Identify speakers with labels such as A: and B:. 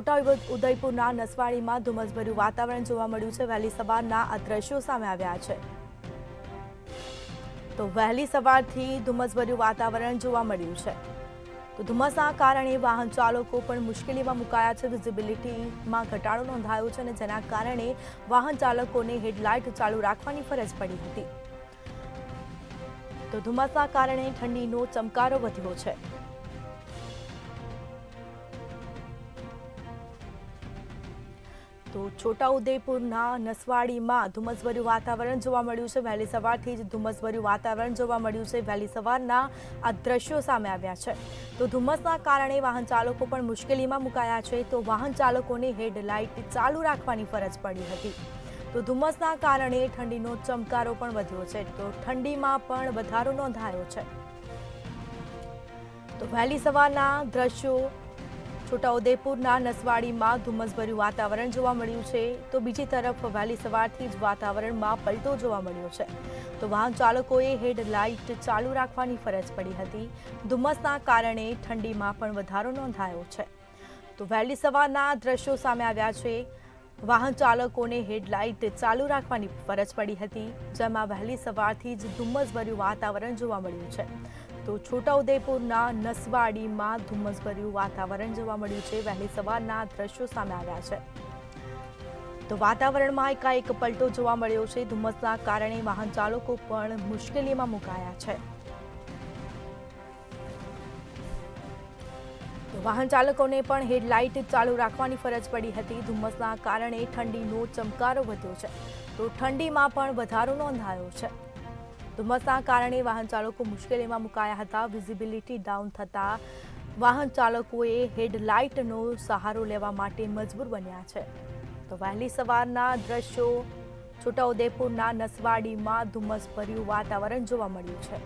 A: ઉદયપુરના નસવાડીમાં ધુમ્મસભર્યું વાતાવરણ જોવા મળ્યું છે। વહેલી સવારના આ દ્રશ્યો સામે આવ્યા છે। તો વહેલી સવારથી ધુમ્મસભર્યું વાતાવરણ જોવા મળ્યું છે। તો ધુમ્મસના કારણે વાહન ચાલકો પણ મુશ્કેલીમાં મુકાયા છે। વિઝિબિલિટીમાં ઘટાડો નોંધાયો છે અને જેના કારણે વાહન ચાલકોને હેડલાઇટ ચાલુ રાખવાની ફરજ પડી હતી। તો ધુમ્મસના કારણે ઠંડીનો ચમકારો વધ્યો છે। તો છોટાઉદેપુરના નસવાડીમાં ધુમ્મસભર્યું વાતાવરણ જોવા મળ્યું છે। વહેલી સવારથી જ ધુમ્મસભર્યું વાતાવરણ જોવા મળ્યું છે। વહેલી સવારના આ દ્રશ્યો સામે આવ્યા છે। તો ધુમ્મસના કારણે વાહન ચાલકો પણ મુશ્કેલીમાં મુકાયા છે। તો વાહન ચાલકોને હેડલાઇટ ચાલુ રાખવાની ફરજ પડી હતી। તો ધુમ્મસના કારણે ઠંડીનો ચમકારો પણ વધ્યો છે। તો ઠંડીમાં પણ વધારો નોંધાયો છે। તો વહેલી સવારના દ્રશ્યો છોટાઉદેપુરના નસવાડીમાં ધુમ્મસભર્યું વાતાવરણ જોવા મળ્યું છે। તો બીજી તરફ વહેલી સવારથી જ વાતાવરણમાં પલટો જોવા મળ્યો છે। તો વાહન ચાલકોએ હેડલાઇટ ચાલુ રાખવાની ફરજ પડી હતી। ધુમ્મસના કારણે ઠંડીમાં પણ વધારો નોંધાયો છે। તો વહેલી સવારના દ્રશ્યો સામે આવ્યા છે। વાહન ચાલકોને હેડલાઇટ ચાલુ રાખવાની ફરજ પડી હતી, જેમાં વહેલી સવારથી જ ધુમ્મસભર્યું વાતાવરણ જોવા મળ્યું છે। તો છોટાઉદેપુરના નસવાડીમાં ધુમ્મસભર્યું વાતાવરણ જોવા મળ્યું છે। વહેલી સવારના દ્રશ્યો સામે આવ્યા છે। તો વાતાવરણમાં એકાએક પલટો જોવા મળ્યો છે। ધુમ્મસના કારણે વાહન ચાલકો પણ મુશ્કેલીમાં મુકાયા છે। તો વાહન ચાલકોને પણ હેડલાઇટ ચાલુ રાખવાની ફરજ પડી હતી। ધુમ્મસના કારણે ઠંડીનો ચમકારો વધ્યો છે। તો ઠંડીમાં પણ વધારો નોંધાયો છે। ધુમ્મસના કારણે વાહન ચાલકો મુશ્કેલીમાં મુકાયા હતા। વિઝિબિલિટી ડાઉન થતાં વાહન ચાલકોએ હેડલાઇટનો સહારો લેવા માટે મજબૂર બન્યા છે। તો વહેલી સવારના દ્રશ્યો છોટાઉદેપુરના નસવાડીમાં ધુમ્મસભર્યું વાતાવરણ જોવા મળ્યું છે।